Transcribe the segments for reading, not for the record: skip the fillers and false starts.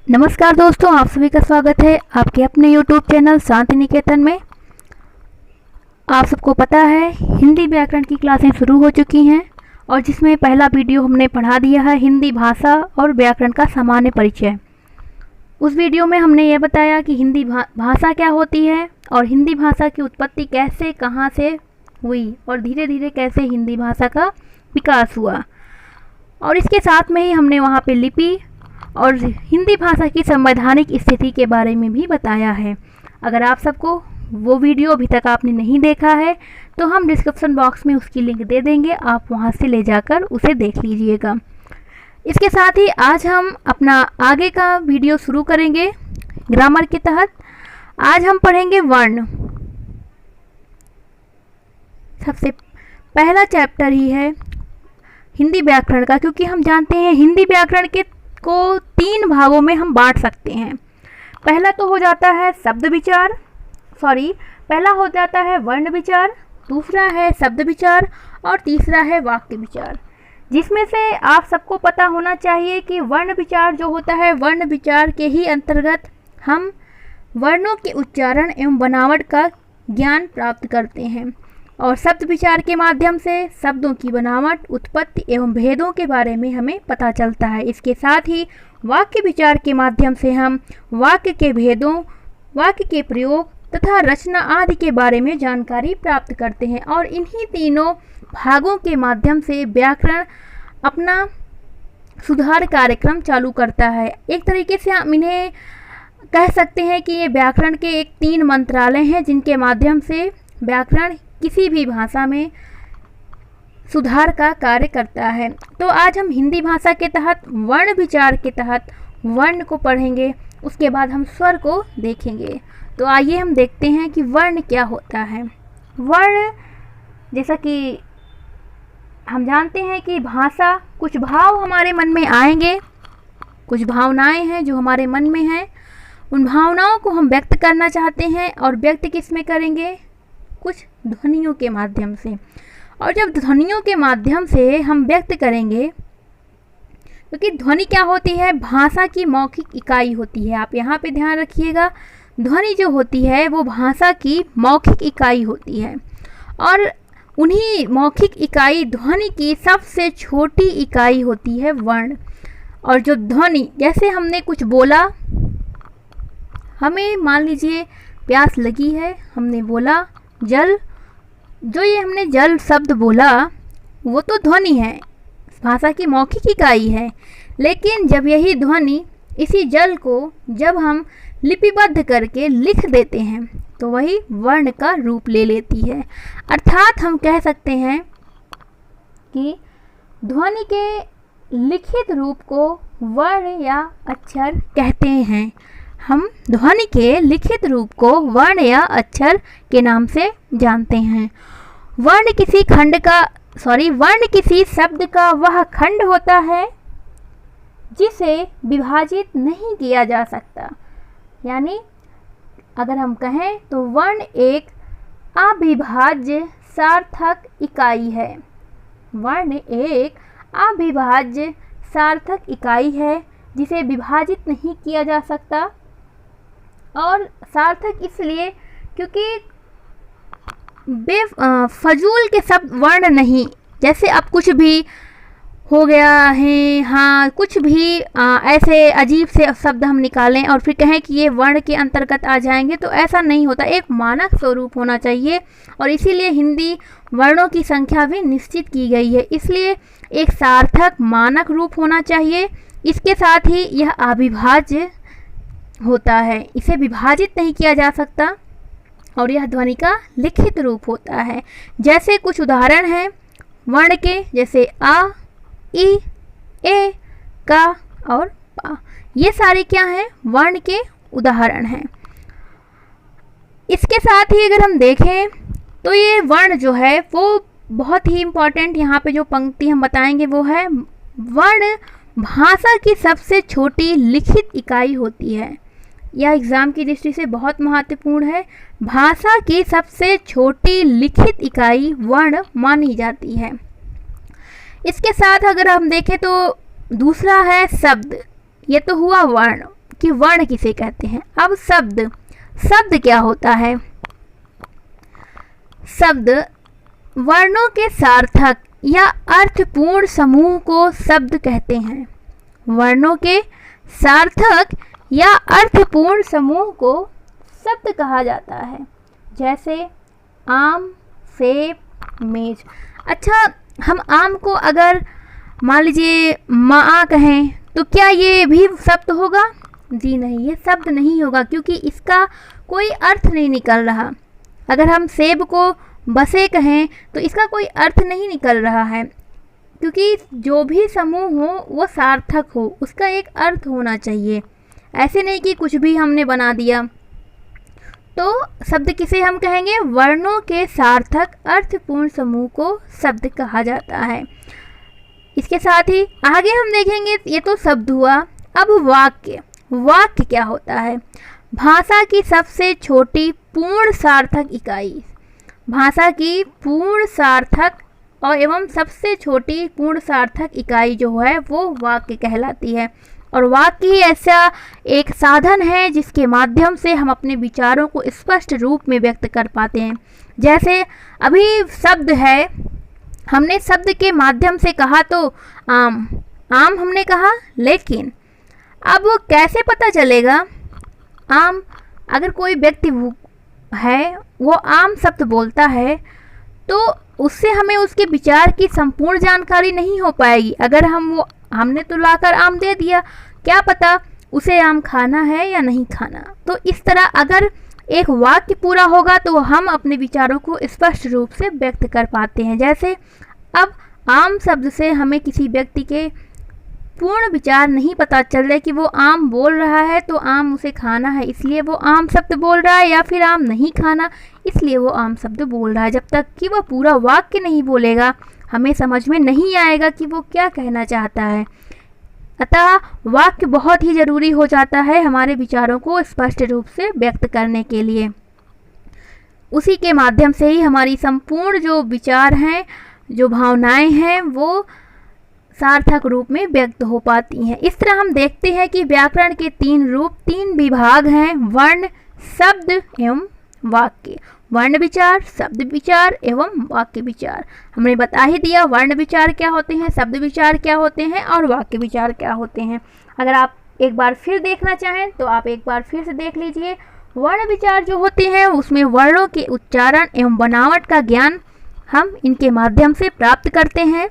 नमस्कार दोस्तों, आप सभी का स्वागत है आपके अपने YouTube चैनल शांति निकेतन में। आप सबको पता है हिंदी व्याकरण की क्लासें शुरू हो चुकी हैं और जिसमें पहला वीडियो हमने पढ़ा दिया है हिंदी भाषा और व्याकरण का सामान्य परिचय। उस वीडियो में हमने ये बताया कि हिंदी भाषा क्या होती है और हिंदी भाषा की उत्पत्ति कैसे कहाँ से हुई और धीरे धीरे कैसे हिंदी भाषा का विकास हुआ। और इसके साथ में ही हमने वहाँ पे लिपि और हिंदी भाषा की संवैधानिक स्थिति के बारे में भी बताया है। अगर आप सबको वो वीडियो अभी तक आपने नहीं देखा है तो हम डिस्क्रिप्शन बॉक्स में उसकी लिंक दे देंगे, आप वहां से ले जाकर उसे देख लीजिएगा। इसके साथ ही आज हम अपना आगे का वीडियो शुरू करेंगे ग्रामर के तहत। आज हम पढ़ेंगे वर्ण। सबसे पहला चैप्टर ही है हिंदी व्याकरण का, क्योंकि हम जानते हैं हिंदी व्याकरण को 3 भागों में हम बांट सकते हैं। पहला तो हो जाता है पहला हो जाता है वर्ण विचार, दूसरा है शब्द विचार और तीसरा है वाक्य विचार। जिसमें से आप सबको पता होना चाहिए कि वर्ण विचार जो होता है, वर्ण विचार के ही अंतर्गत हम वर्णों के उच्चारण एवं बनावट का ज्ञान प्राप्त करते हैं और शब्द विचार के माध्यम से शब्दों की बनावट, उत्पत्ति एवं भेदों के बारे में हमें पता चलता है। इसके साथ ही वाक्य विचार के माध्यम से हम वाक्य के भेदों, वाक्य के प्रयोग तथा रचना आदि के बारे में जानकारी प्राप्त करते हैं और इन्हीं तीनों भागों के माध्यम से व्याकरण अपना सुधार कार्यक्रम चालू करता है। एक तरीके से हम इन्हें कह सकते हैं कि ये व्याकरण के 3 मंत्रालय हैं जिनके माध्यम से व्याकरण किसी भी भाषा में सुधार का कार्य करता है। तो आज हम हिंदी भाषा के तहत वर्ण विचार के तहत वर्ण को पढ़ेंगे, उसके बाद हम स्वर को देखेंगे। तो आइए हम देखते हैं कि वर्ण क्या होता है। वर्ण, जैसा कि हम जानते हैं कि भाषा, कुछ भाव हमारे मन में आएंगे, कुछ भावनाएं हैं जो हमारे मन में हैं, उन भावनाओं को हम व्यक्त करना चाहते हैं और व्यक्त किस में करेंगे? कुछ ध्वनियों के माध्यम से। और जब ध्वनियों के माध्यम से हम व्यक्त करेंगे, क्योंकि ध्वनि क्या होती है? भाषा की मौखिक इकाई होती है। आप यहाँ पे ध्यान रखिएगा, ध्वनि जो होती है वो भाषा की मौखिक इकाई होती है और उन्हीं मौखिक इकाई ध्वनि की सबसे छोटी इकाई होती है वर्ण। और जो ध्वनि, जैसे हमने कुछ बोला, हमें मान लीजिए प्यास लगी है, हमने बोला जल, जो ये हमने जल शब्द बोला वो तो ध्वनि है, भाषा की मौखिक इकाई है। लेकिन जब यही ध्वनि, इसी जल को जब हम लिपिबद्ध करके लिख देते हैं तो वही वर्ण का रूप ले लेती है। अर्थात हम कह सकते हैं कि ध्वनि के लिखित रूप को वर्ण या अक्षर कहते हैं। हम ध्वनि के लिखित रूप को वर्ण या अक्षर के नाम से जानते हैं। वर्ण किसी शब्द का वह खंड होता है जिसे विभाजित नहीं किया जा सकता। यानी अगर हम कहें तो वर्ण एक अविभाज्य सार्थक इकाई है। वर्ण एक अविभाज्य सार्थक इकाई है जिसे विभाजित नहीं किया जा सकता। और सार्थक इसलिए क्योंकि फजूल के शब्द वर्ण नहीं, जैसे अब कुछ भी हो गया है, हाँ, कुछ भी ऐसे अजीब से शब्द हम निकालें और फिर कहें कि ये वर्ण के अंतर्गत आ जाएंगे, तो ऐसा नहीं होता। एक मानक स्वरूप होना चाहिए और इसीलिए हिंदी वर्णों की संख्या भी निश्चित की गई है। इसलिए एक सार्थक मानक रूप होना चाहिए। इसके साथ ही यह अविभाज्य होता है, इसे विभाजित नहीं किया जा सकता और यह ध्वनि का लिखित रूप होता है। जैसे कुछ उदाहरण हैं वर्ण के, जैसे आ, ई, ए, का और पा। ये सारे क्या हैं? वर्ण के उदाहरण हैं। इसके साथ ही अगर हम देखें तो ये वर्ण जो है वो बहुत ही इम्पॉर्टेंट, यहाँ पे जो पंक्ति हम बताएंगे वो है, वर्ण भाषा की सबसे छोटी लिखित इकाई होती है। यह एग्ज़ाम की दृष्टि से बहुत महत्वपूर्ण है। भाषा की सबसे छोटी लिखित इकाई वर्ण मानी जाती है। इसके साथ अगर हम देखें तो दूसरा है शब्द। ये तो हुआ वर्ण, कि वर्ण किसे कहते हैं। अब शब्द क्या होता है? शब्द वर्णों के सार्थक या अर्थपूर्ण समूह को शब्द कहते हैं। वर्णों के सार्थक या अर्थपूर्ण समूह को शब्द कहा जाता है। जैसे आम, सेब, मेज। अच्छा, हम आम को अगर मान लीजिए माँ कहें तो क्या ये भी शब्द होगा? जी नहीं, ये शब्द नहीं होगा, क्योंकि इसका कोई अर्थ नहीं निकल रहा। अगर हम सेब को बसे कहें तो इसका कोई अर्थ नहीं निकल रहा है, क्योंकि जो भी समूह हो वो सार्थक हो, उसका एक अर्थ होना चाहिए। ऐसे नहीं कि कुछ भी हमने बना दिया। तो शब्द किसे हम कहेंगे? वर्णों के सार्थक अर्थपूर्ण समूह को शब्द कहा जाता है। इसके साथ ही आगे हम देखेंगे, ये तो शब्द हुआ। अब वाक्य क्या होता है? भाषा की सबसे छोटी पूर्ण सार्थक इकाई। भाषा की पूर्ण सार्थक और एवं सबसे छोटी पूर्ण सार्थक इकाई जो है वो वाक्य कहलाती है। और वाक्य ही ऐसा एक साधन है जिसके माध्यम से हम अपने विचारों को स्पष्ट रूप में व्यक्त कर पाते हैं। जैसे अभी शब्द है, हमने शब्द के माध्यम से कहा तो आम हमने कहा, लेकिन अब कैसे पता चलेगा आम? अगर कोई व्यक्ति है वो आम शब्द बोलता है तो उससे हमें उसके विचार की संपूर्ण जानकारी नहीं हो पाएगी। अगर हमने तो लाकर आम दे दिया, क्या पता उसे आम खाना है या नहीं खाना। तो इस तरह अगर एक वाक्य पूरा होगा तो हम अपने विचारों को स्पष्ट रूप से व्यक्त कर पाते हैं। जैसे अब आम शब्द से हमें किसी व्यक्ति के पूर्ण विचार नहीं पता चल रहे कि वो आम बोल रहा है तो आम उसे खाना है इसलिए वो आम शब्द बोल रहा है, या फिर आम नहीं खाना इसलिए वो आम शब्द बोल रहा है। जब तक कि वह पूरा वाक्य नहीं बोलेगा हमें समझ में नहीं आएगा कि वो क्या कहना चाहता है। अतः वाक्य बहुत ही ज़रूरी हो जाता है हमारे विचारों को स्पष्ट रूप से व्यक्त करने के लिए। उसी के माध्यम से ही हमारी संपूर्ण जो विचार हैं, जो भावनाएं हैं, वो सार्थक रूप में व्यक्त हो पाती हैं। इस तरह हम देखते हैं कि व्याकरण के 3 विभाग हैं: वर्ण, शब्द एवं वाक्य। वर्ण विचार, शब्द विचार एवं वाक्य विचार। हमने बता ही दिया वर्ण विचार क्या होते हैं, शब्द विचार क्या होते हैं और वाक्य विचार क्या होते हैं। अगर आप एक बार फिर देखना चाहें तो आप एक बार फिर से देख लीजिए। वर्ण विचार जो होते हैं उसमें वर्णों के उच्चारण एवं बनावट का ज्ञान हम इनके माध्यम से प्राप्त करते हैं।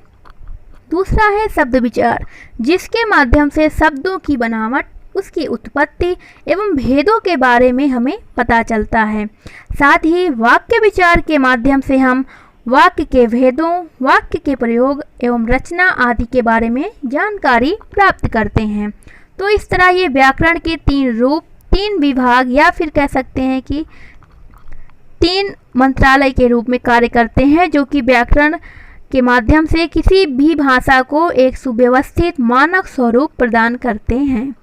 दूसरा है शब्द विचार, जिसके माध्यम से शब्दों की बनावट, उसकी उत्पत्ति एवं भेदों के बारे में हमें पता चलता है। साथ ही वाक्य विचार के माध्यम से हम वाक्य के भेदों, वाक्य के प्रयोग एवं रचना आदि के बारे में जानकारी प्राप्त करते हैं। तो इस तरह ये व्याकरण के 3 विभाग, या फिर कह सकते हैं कि 3 मंत्रालय के रूप में कार्य करते हैं, जो कि व्याकरण के माध्यम से किसी भी भाषा को एक सुव्यवस्थित मानक स्वरूप प्रदान करते हैं।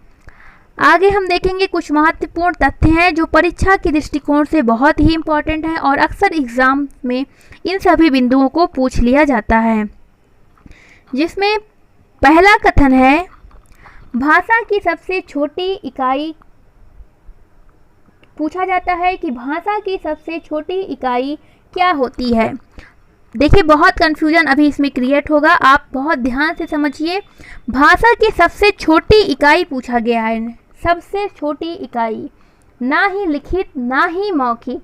आगे हम देखेंगे कुछ महत्वपूर्ण तथ्य हैं जो परीक्षा के दृष्टिकोण से बहुत ही इम्पोर्टेंट हैं और अक्सर एग्जाम में इन सभी बिंदुओं को पूछ लिया जाता है। जिसमें पहला कथन है, भाषा की सबसे छोटी इकाई। पूछा जाता है कि भाषा की सबसे छोटी इकाई क्या होती है। देखिए, बहुत कन्फ्यूजन अभी इसमें क्रिएट होगा, आप बहुत ध्यान से समझिए। भाषा की सबसे छोटी इकाई पूछा गया है, सबसे छोटी इकाई, ना ही लिखित ना ही मौखिक,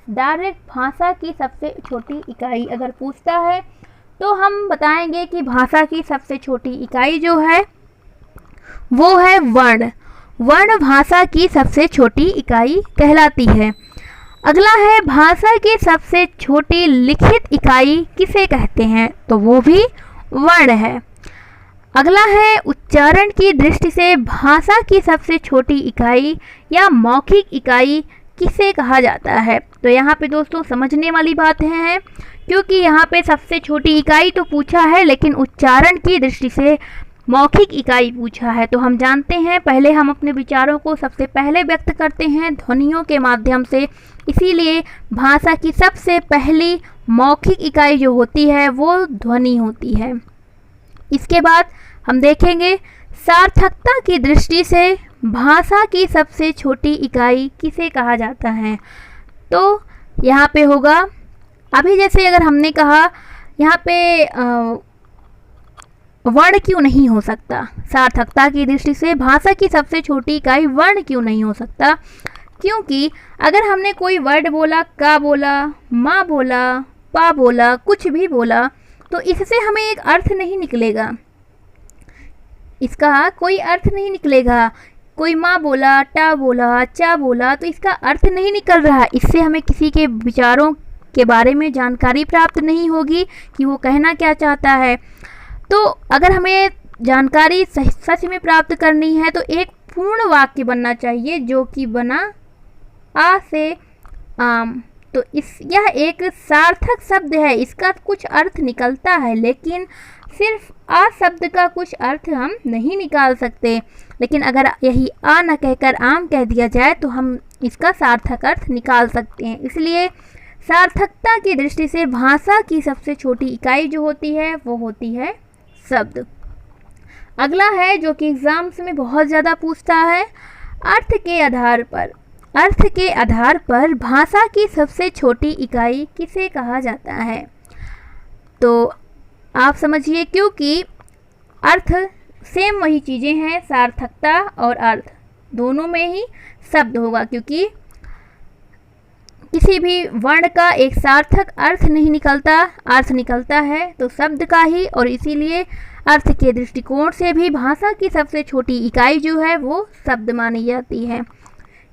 डायरेक्ट भाषा की सबसे छोटी इकाई अगर पूछता है तो हम बताएंगे कि भाषा की सबसे छोटी इकाई जो है वो है वर्ण। वर्ण भाषा की सबसे छोटी इकाई कहलाती है। अगला है, भाषा की सबसे छोटी लिखित इकाई किसे कहते हैं, तो वो भी वर्ण है। अगला है, उच्चारण की दृष्टि से भाषा की सबसे छोटी इकाई या मौखिक इकाई किसे कहा जाता है। तो यहाँ पे दोस्तों समझने वाली बात है, क्योंकि यहाँ पे सबसे छोटी इकाई तो पूछा है लेकिन उच्चारण की दृष्टि से मौखिक इकाई पूछा है। तो हम जानते हैं, पहले हम अपने विचारों को सबसे पहले व्यक्त करते हैं ध्वनियों के माध्यम से, इसीलिए भाषा की सबसे पहली मौखिक इकाई जो होती है वो ध्वनि होती है। इसके बाद हम देखेंगे, सार्थकता की दृष्टि से भाषा की सबसे छोटी इकाई किसे कहा जाता है? तो यहाँ पे होगा, अभी जैसे अगर हमने कहा यहाँ पे वर्ण क्यों नहीं हो सकता, सार्थकता की दृष्टि से भाषा की सबसे छोटी इकाई वर्ण क्यों नहीं हो सकता? क्योंकि अगर हमने कोई वर्ड बोला, का बोला, माँ बोला, पा बोला, कुछ भी बोला, तो इससे हमें एक अर्थ नहीं निकलेगा, इसका कोई अर्थ नहीं निकलेगा। कोई माँ बोला, टा बोला, चा बोला, तो इसका अर्थ नहीं निकल रहा। इससे हमें किसी के विचारों के बारे में जानकारी प्राप्त नहीं होगी कि वो कहना क्या चाहता है। तो अगर हमें जानकारी सच में प्राप्त करनी है तो एक पूर्ण वाक्य बनना चाहिए, जो कि बना आ से आम। तो यह एक सार्थक शब्द है, इसका कुछ अर्थ निकलता है, लेकिन सिर्फ आ शब्द का कुछ अर्थ हम नहीं निकाल सकते। लेकिन अगर यही आ न कहकर आम कह दिया जाए तो हम इसका सार्थक अर्थ निकाल सकते हैं। इसलिए सार्थकता की दृष्टि से भाषा की सबसे छोटी इकाई जो होती है वो होती है शब्द। अगला है जो कि एग्जाम्स में बहुत ज़्यादा पूछता है, अर्थ के आधार पर। अर्थ के आधार पर भाषा की सबसे छोटी इकाई किसे कहा जाता है? तो आप समझिए, क्योंकि अर्थ सेम वही चीज़ें हैं, सार्थकता और अर्थ दोनों में ही शब्द होगा, क्योंकि किसी भी वर्ण का एक सार्थक अर्थ नहीं निकलता, अर्थ निकलता है तो शब्द का ही। और इसीलिए अर्थ के दृष्टिकोण से भी भाषा की सबसे छोटी इकाई जो है वो शब्द मानी जाती है।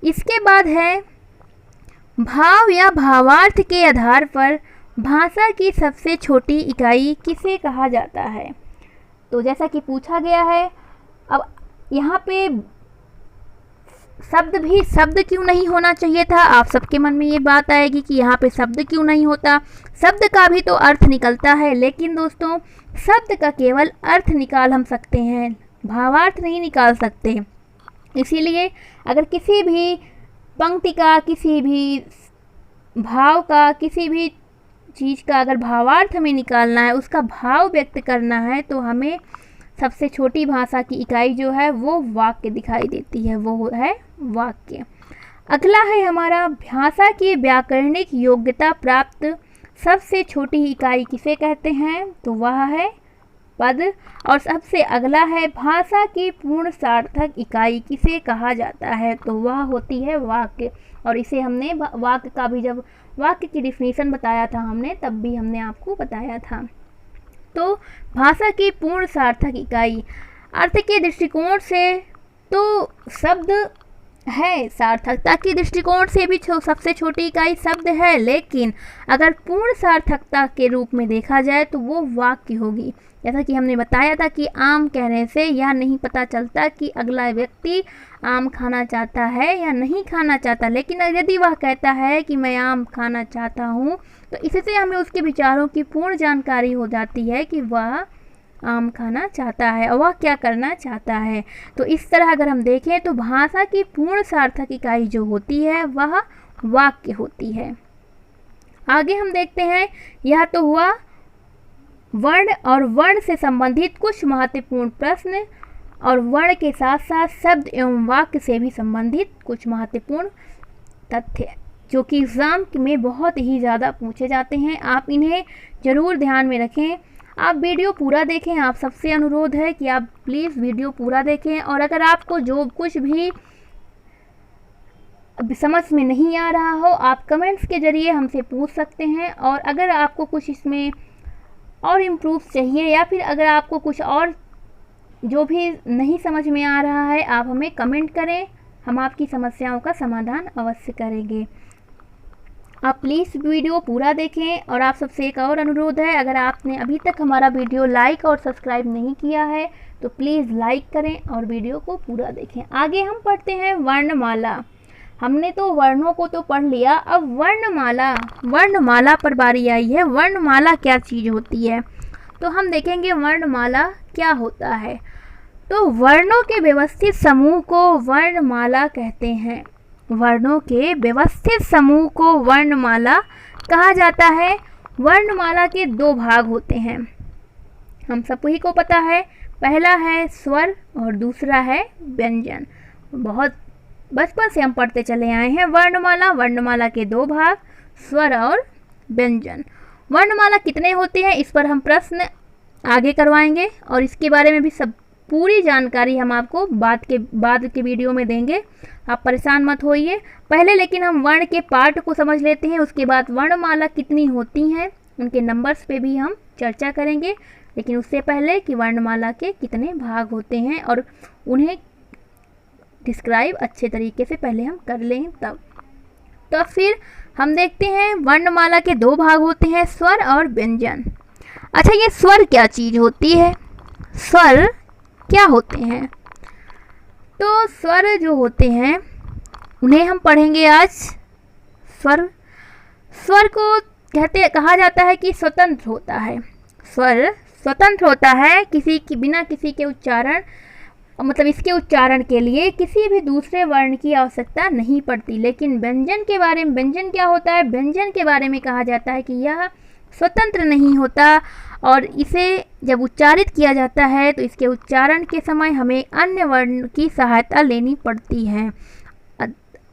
इसके बाद है भाव या भावार्थ के आधार पर भाषा की सबसे छोटी इकाई किसे कहा जाता है? तो जैसा कि पूछा गया है, अब यहाँ पे शब्द भी शब्द क्यों नहीं होना चाहिए था? आप सबके मन में ये बात आएगी कि यहाँ पे शब्द क्यों नहीं होता। शब्द का भी तो अर्थ निकलता है, लेकिन दोस्तों शब्द का केवल अर्थ निकाल हम सकते हैं, भावार्थ नहीं निकाल सकते। इसीलिए अगर किसी भी पंक्ति का, किसी भी भाव का, किसी भी चीज़ का अगर भावार्थ हमें निकालना है, उसका भाव व्यक्त करना है, तो हमें सबसे छोटी भाषा की इकाई जो है वो वाक्य दिखाई देती है, वो है वाक्य। अगला है हमारा, भाषा की व्याकरणिक योग्यता प्राप्त सबसे छोटी इकाई किसे कहते हैं? तो वह है पद। और सबसे अगला है, भाषा की पूर्ण सार्थक इकाई किसे कहा जाता है? तो वह होती है वाक्य। और इसे हमने वाक्य का भी, जब वाक्य की डिफिनीशन बताया था हमने, तब भी हमने आपको बताया था। तो भाषा की पूर्ण सार्थक इकाई अर्थ के दृष्टिकोण से तो शब्द है, सार्थकता की दृष्टिकोण से भी सबसे छोटी इकाई शब्द है, लेकिन अगर पूर्ण सार्थकता के रूप में देखा जाए तो वो वाक्य होगी। जैसा कि हमने बताया था कि आम कहने से यह नहीं पता चलता कि अगला व्यक्ति आम खाना चाहता है या नहीं खाना चाहता, लेकिन यदि वह कहता है कि मैं आम खाना चाहता हूँ, तो इससे हमें उसके विचारों की पूर्ण जानकारी हो जाती है कि वह आम खाना चाहता है और वह क्या करना चाहता है। तो इस तरह अगर हम देखें तो भाषा की पूर्ण सार्थक इकाई जो होती है वह वाक्य होती है। आगे हम देखते हैं, यह तो हुआ वर्ण और वर्ण से संबंधित कुछ महत्वपूर्ण प्रश्न, और वर्ण के साथ साथ शब्द एवं वाक्य से भी संबंधित कुछ महत्वपूर्ण तथ्य जो कि एग्ज़ाम में बहुत ही ज़्यादा पूछे जाते हैं। आप इन्हें ज़रूर ध्यान में रखें, आप वीडियो पूरा देखें। आप सबसे अनुरोध है कि आप प्लीज़ वीडियो पूरा देखें, और अगर आपको जो कुछ भी समझ में नहीं आ रहा हो आप कमेंट्स के ज़रिए हमसे पूछ सकते हैं। और अगर आपको कुछ इसमें और इम्प्रूव चाहिए, या फिर अगर आपको कुछ और जो भी नहीं समझ में आ रहा है, आप हमें कमेंट करें, हम आपकी समस्याओं का समाधान अवश्य करेंगे। आप प्लीज़ वीडियो पूरा देखें। और आप सबसे एक और अनुरोध है, अगर आपने अभी तक हमारा वीडियो लाइक और सब्सक्राइब नहीं किया है तो प्लीज़ लाइक करें और वीडियो को पूरा देखें। आगे हम पढ़ते हैं वर्णमाला। हमने तो वर्णों को तो पढ़ लिया, अब वर्णमाला पर बारी आई है। वर्णमाला क्या चीज़ होती है, तो हम देखेंगे वर्णमाला क्या होता है। तो वर्णों के व्यवस्थित समूह को वर्णमाला कहते हैं। वर्णों के व्यवस्थित समूह को वर्णमाला कहा जाता है। वर्णमाला के दो भाग होते हैं, हम सभी को पता है। पहला है स्वर और दूसरा है व्यंजन। बहुत बचपन से हम पढ़ते चले आए हैं। वर्णमाला, वर्णमाला के दो भाग, स्वर और व्यंजन। वर्णमाला कितने होते हैं, इस पर हम प्रश्न आगे करवाएंगे और इसके बारे में भी सब पूरी जानकारी हम आपको बाद के वीडियो में देंगे। आप परेशान मत होइए। पहले लेकिन हम वर्ण के पार्ट को समझ लेते हैं, उसके बाद वर्णमाला कितनी होती हैं उनके नंबर्स पे भी हम चर्चा करेंगे। लेकिन उससे पहले कि वर्णमाला के कितने भाग होते हैं और उन्हें डिस्क्राइब अच्छे तरीके से पहले हम कर लें तब। तो फिर हम देखते हैं वर्णमाला के दो भाग होते हैं, स्वर और व्यंजन। अच्छा, ये स्वर क्या चीज़ होती है, स्वर क्या होते हैं? तो स्वर जो होते हैं उन्हें हम पढ़ेंगे आज। स्वर को कहा जाता है कि स्वतंत्र होता है। स्वर स्वतंत्र होता है, बिना किसी के उच्चारण, मतलब इसके उच्चारण के लिए किसी भी दूसरे वर्ण की आवश्यकता नहीं पड़ती। लेकिन व्यंजन के बारे में, व्यंजन क्या होता है, व्यंजन के बारे में कहा जाता है कि यह स्वतंत्र नहीं होता और इसे जब उच्चारित किया जाता है तो इसके उच्चारण के समय हमें अन्य वर्ण की सहायता लेनी पड़ती है।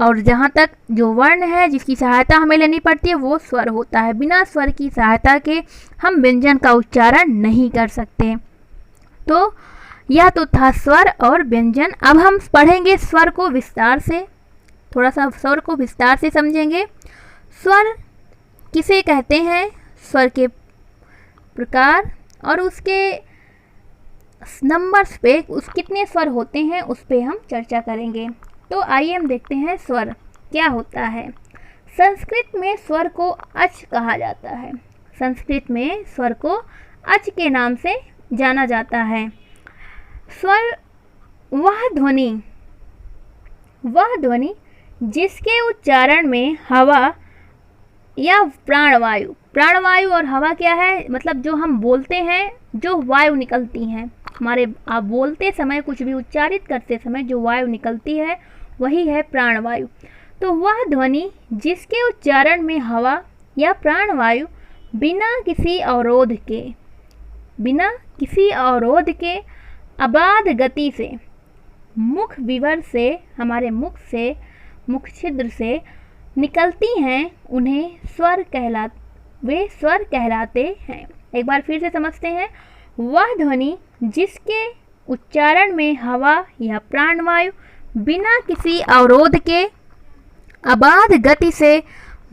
और जहाँ तक जो वर्ण है जिसकी सहायता हमें लेनी पड़ती है वो स्वर होता है। बिना स्वर की सहायता के हम व्यंजन का उच्चारण नहीं कर सकते। तो यह तो था स्वर और व्यंजन। अब हम पढ़ेंगे स्वर को विस्तार से, थोड़ा सा स्वर को विस्तार से समझेंगे। स्वर किसे कहते हैं, स्वर के प्रकार और उसके नंबर्स पे, उस कितने स्वर होते हैं उस पे हम चर्चा करेंगे। तो आइए हम देखते हैं स्वर क्या होता है। संस्कृत में स्वर को अच कहा जाता है। संस्कृत में स्वर को अच के नाम से जाना जाता है। स्वर वह ध्वनि जिसके उच्चारण में हवा या प्राणवायु और हवा क्या है, मतलब जो हम बोलते हैं, जो वायु निकलती हैं हमारे, आप बोलते समय, कुछ भी उच्चारित करते समय जो वायु निकलती है वही है प्राणवायु। तो वह ध्वनि जिसके उच्चारण में हवा या प्राणवायु बिना किसी अवरोध के अबाध गति से मुख विवर से, हमारे मुख छिद्र से निकलती हैं, उन्हें वे स्वर कहलाते हैं। एक बार फिर से समझते हैं। वह ध्वनि जिसके उच्चारण में हवा या प्राणवायु बिना किसी अवरोध के अबाध गति से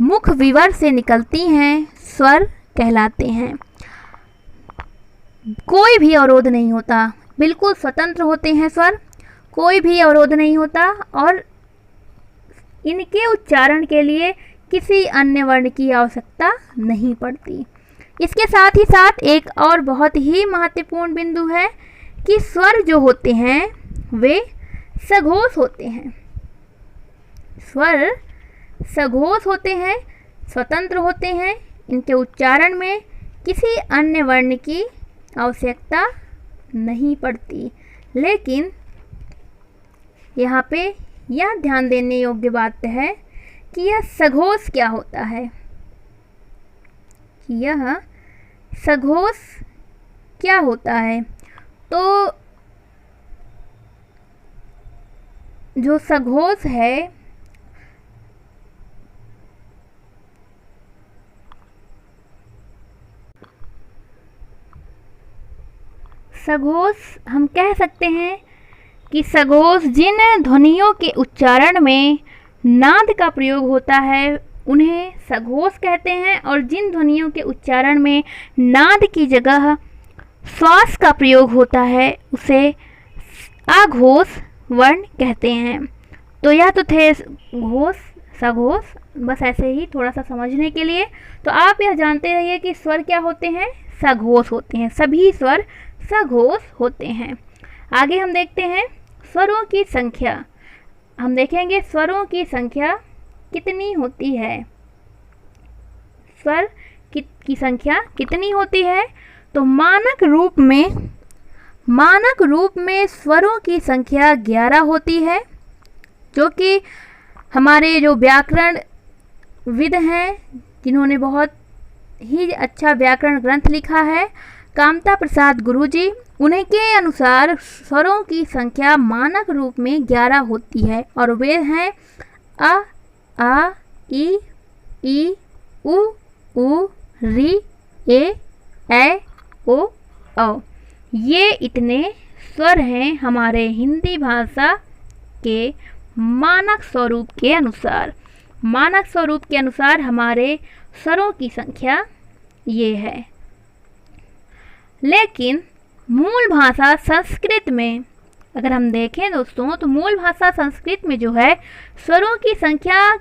मुख विवर से निकलती हैं, स्वर कहलाते हैं। कोई भी अवरोध नहीं होता, बिल्कुल स्वतंत्र होते हैं स्वर, कोई भी अवरोध नहीं होता और इनके उच्चारण के लिए किसी अन्य वर्ण की आवश्यकता नहीं पड़ती। इसके साथ ही साथ एक और बहुत ही महत्वपूर्ण बिंदु है कि स्वर जो होते हैं वे सघोष होते हैं। स्वर सघोष होते हैं, स्वतंत्र होते हैं, इनके उच्चारण में किसी अन्य वर्ण की आवश्यकता नहीं पड़ती। लेकिन यहाँ पे यह ध्यान देने योग्य बात है कि यह सघोष क्या होता है, कि यह सघोष क्या होता है। तो जो सघोष है, सघोष हम कह सकते हैं कि सघोष जिन ध्वनियों के उच्चारण में नाद का प्रयोग होता है उन्हें सघोष कहते हैं, और जिन ध्वनियों के उच्चारण में नाद की जगह श्वास का प्रयोग होता है उसे अघोष वर्ण कहते हैं। तो यह तो थे घोष, सघोष, बस ऐसे ही थोड़ा सा समझने के लिए। तो आप यह जानते रहिए कि स्वर क्या होते हैं, सघोष होते हैं, सभी स्वर सघोष होते हैं। आगे हम देखते हैं स्वरों की संख्या। हम देखेंगे स्वरों की संख्या कितनी होती है, स्वर की संख्या कितनी होती है। तो मानक रूप में स्वरों की संख्या 11 होती है, जो कि हमारे जो व्याकरण विद हैं जिन्होंने बहुत ही अच्छा व्याकरण ग्रंथ लिखा है, कामता प्रसाद गुरुजी, उनके अनुसार स्वरों की संख्या मानक रूप में 11 होती है और वे हैं अ, आ, ई, उ, री, ए, ओ, औ। ये इतने स्वर हैं हमारे हिंदी भाषा के मानक स्वरूप के अनुसार। मानक स्वरूप के अनुसार हमारे स्वरों की संख्या ये है। लेकिन मूल भाषा संस्कृत में अगर हम देखें दोस्तों, तो मूल भाषा संस्कृत में जो है स्वरों की संख्या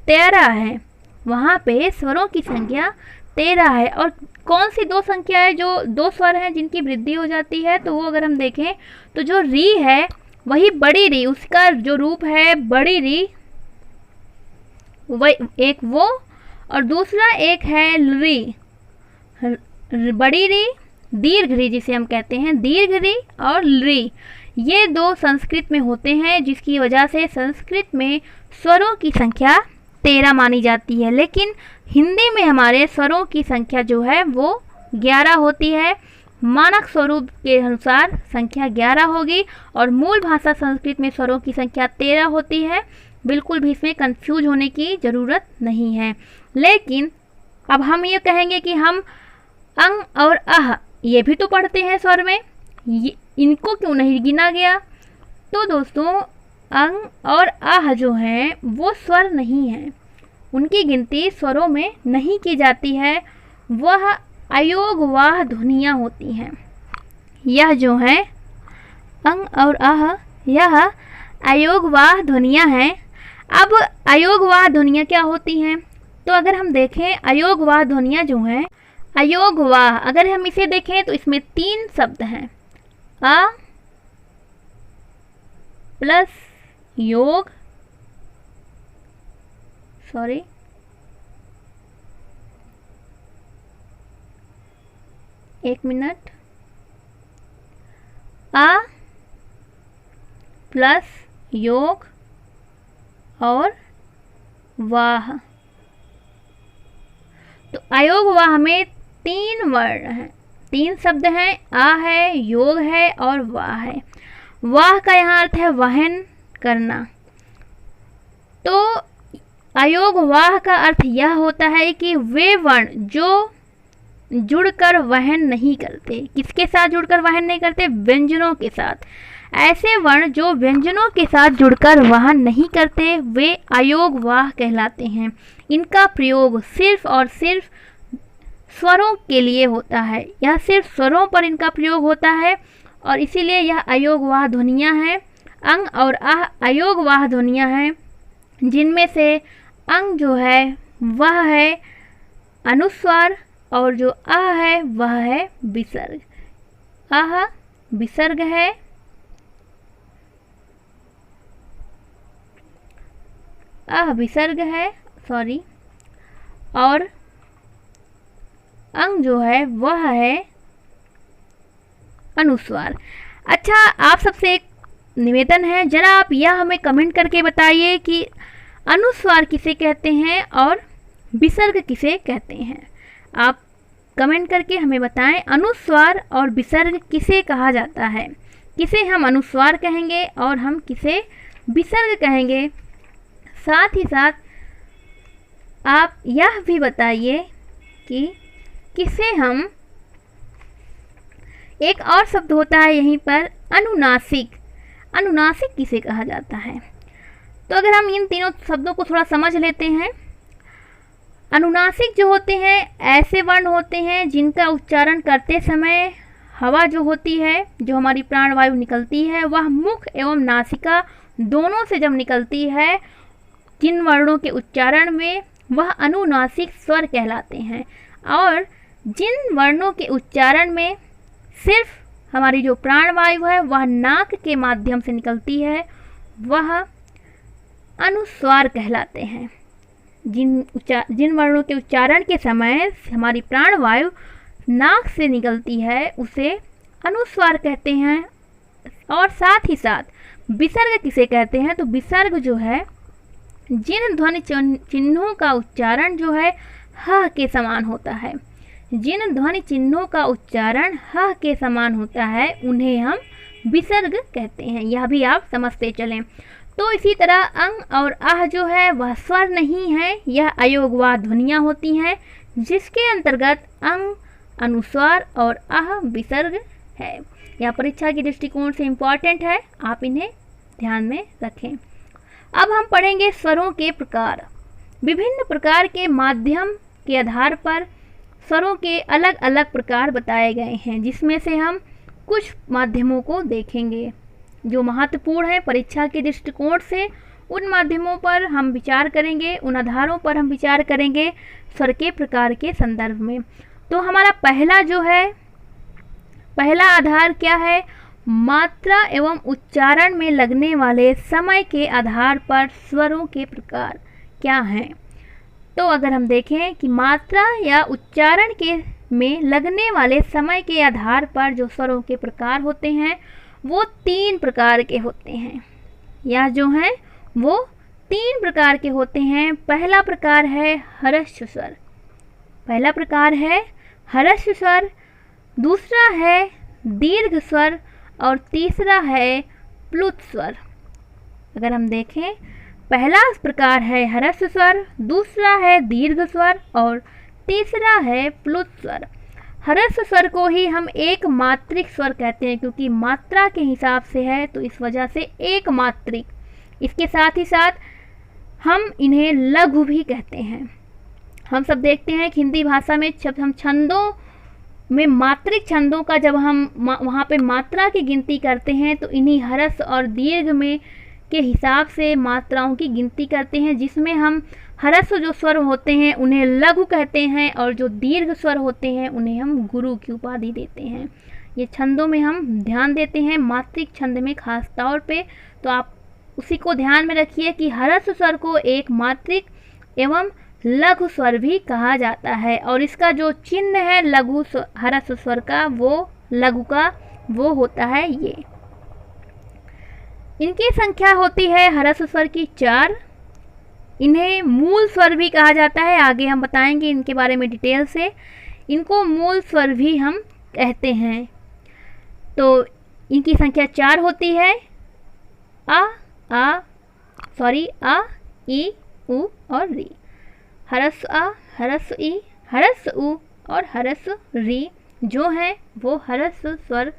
13 है। वहाँ पे स्वरों की संख्या 13 है। और कौन सी दो संख्या है जो दो स्वर हैं जिनकी वृद्धि हो जाती है, तो वो अगर हम देखें तो जो री है वही बड़ी री, उसका जो रूप है बड़ी री, वही एक वो, और दूसरा एक है री, बड़ी री, दीर्घ री जिसे हम कहते हैं, दीर्घ री और री। ये दो संस्कृत में होते हैं, जिसकी वजह से संस्कृत में स्वरों की संख्या 13 मानी जाती है। लेकिन हिंदी में हमारे स्वरों की संख्या जो है वो 11 होती है। मानक स्वरूप के अनुसार संख्या 11 होगी और मूल भाषा संस्कृत में स्वरों की संख्या 13 होती है। बिल्कुल भी इसमें कंफ्यूज होने की ज़रूरत नहीं है। लेकिन अब हम ये कहेंगे कि हम अंग और अह ये भी तो पढ़ते हैं स्वर में, इनको क्यों नहीं गिना गया? तो दोस्तों अंग और आह जो हैं वो स्वर नहीं हैं, उनकी गिनती स्वरों में नहीं की जाती है, वह अयोगवाह ध्वनियाँ होती हैं। यह जो है अंग और आह, यह अयोगवाह ध्वनियाँ हैं। अब अयोगवाह ध्वनियाँ क्या होती हैं? तो अगर हम देखें अयोगवाह ध्वनियाँ जो हैं, अयोगवाह अगर हम इसे देखें तो इसमें 3 शब्द हैं, अ प्लस योग, सॉरी एक मिनट, अ प्लस योग और वाह। तो अयोग वाह में 3 वर्ण हैं, 3 शब्द हैं, आ है, योग है और वाह है। वाह का यहाँ अर्थ है वहन करना। तो अयोग वाह का अर्थ यह होता है कि वे वर्ण जो जुड़कर वहन नहीं करते। किसके साथ जुड़कर वहन नहीं करते? व्यंजनों के साथ। ऐसे वर्ण जो व्यंजनों के साथ जुड़कर वहन नहीं करते वे अयोग वाह कहलाते हैं। इनका प्रयोग सिर्फ और सिर्फ स्वरों के लिए होता है, यह सिर्फ स्वरों पर इनका प्रयोग होता है और इसीलिए यह अयोगवाह ध्वनियाँ हैं। अंग और आह अयोगवाह ध्वनियाँ हैं, जिनमें से अंग जो है वह है अनुस्वार और जो आह है वह है विसर्ग। आह विसर्ग है, आह विसर्ग है, सॉरी, और अंग जो है वह है अनुस्वार। अच्छा, आप सबसे एक निवेदन है, जरा आप यह हमें कमेंट करके बताइए कि अनुस्वार किसे कहते हैं और विसर्ग किसे कहते हैं। आप कमेंट करके हमें बताएं अनुस्वार और विसर्ग किसे कहा जाता है, किसे हम अनुस्वार कहेंगे और हम किसे विसर्ग कहेंगे। साथ ही साथ आप यह भी बताइए कि किसे हम, एक और शब्द होता है यहीं पर अनुनासिक, अनुनासिक किसे कहा जाता है। तो अगर हम इन तीनों शब्दों को थोड़ा समझ लेते हैं। अनुनासिक जो होते हैं ऐसे वर्ण होते हैं जिनका उच्चारण करते समय हवा जो होती है, जो हमारी प्राणवायु निकलती है, वह मुख एवं नासिका दोनों से जब निकलती है, जिन वर्णों के उच्चारण में वह अनुनासिक स्वर कहलाते हैं। और जिन वर्णों के उच्चारण में सिर्फ हमारी जो प्राणवायु है वह नाक के माध्यम से निकलती है, वह अनुस्वार कहलाते हैं। जिन वर्णों के उच्चारण के समय हमारी प्राणवायु नाक से निकलती है उसे अनुस्वार कहते हैं। और साथ ही साथ विसर्ग किसे कहते हैं? तो विसर्ग जो है जिन ध्वनि चिन्हों का उच्चारण जो है ह के समान होता है, जिन ध्वनि चिन्हों का उच्चारण ह के समान होता है उन्हें हम विसर्ग कहते हैं। यह भी आप समझते चलें। तो इसी तरह अंग और आह जो है वह स्वर नहीं है, यह अयोगवाद ध्वनियाँ होती हैं, जिसके अंतर्गत अंग अनुस्वार और आह विसर्ग है। यह परीक्षा के दृष्टिकोण से इम्पॉर्टेंट है, आप इन्हें ध्यान में रखें। अब हम पढ़ेंगे स्वरों के प्रकार। विभिन्न प्रकार के माध्यम के आधार पर स्वरों के अलग अलग प्रकार बताए गए हैं, जिसमें से हम कुछ माध्यमों को देखेंगे जो महत्वपूर्ण है परीक्षा के दृष्टिकोण से। उन माध्यमों पर हम विचार करेंगे, उन आधारों पर हम विचार करेंगे स्वर के प्रकार के संदर्भ में। तो हमारा पहला आधार क्या है? मात्रा एवं उच्चारण में लगने वाले समय के आधार पर स्वरों के प्रकार क्या हैं। तो अगर हम देखें कि मात्रा या उच्चारण के में लगने वाले समय के आधार पर जो स्वरों के प्रकार होते हैं वो 3 प्रकार के होते हैं। यह जो हैं वो 3 प्रकार के होते हैं। पहला प्रकार है ह्रस्व स्वर, पहला प्रकार है ह्रस्व स्वर, दूसरा है दीर्घ स्वर और तीसरा है प्लुत स्वर। अगर हम देखें, पहला प्रकार है ह्रस्व स्वर, दूसरा है दीर्घ स्वर और तीसरा है प्लुत स्वर। ह्रस्व स्वर को ही हम एक मात्रिक स्वर कहते हैं, क्योंकि मात्रा के हिसाब से है तो इस वजह से एक मात्रिक। इसके साथ ही साथ हम इन्हें लघु भी कहते हैं। हम सब देखते हैं कि हिंदी भाषा में जब हम छंदों में मात्रिक छंदों का जब हम वहाँ पे मात्रा की गिनती करते हैं तो इन्हीं ह्रस्व और दीर्घ में के हिसाब से मात्राओं की गिनती करते हैं, जिसमें हम ह्रस्व जो स्वर होते हैं उन्हें लघु कहते हैं और जो दीर्घ स्वर होते हैं उन्हें हम गुरु की उपाधि देते हैं। ये छंदों में हम ध्यान देते हैं, मात्रिक छंद में खास तौर पे, तो आप उसी को ध्यान में रखिए कि ह्रस्व स्वर को एक मात्रिक एवं लघु स्वर भी कहा जाता है। और इसका जो चिन्ह है लघु ह्रस्व स्वर का, वो लघु का वो होता है ये। इनकी संख्या होती है ह्रस्व स्वर की 4। इन्हें मूल स्वर भी कहा जाता है, आगे हम बताएंगे इनके बारे में डिटेल से। इनको मूल स्वर भी हम कहते हैं। तो इनकी संख्या 4 होती है, आ, ई, उ और री। ह्रस्व आ, ह्रस्व ई, ह्रस्व उ और ह्रस्व री जो हैं वो ह्रस्व स्वर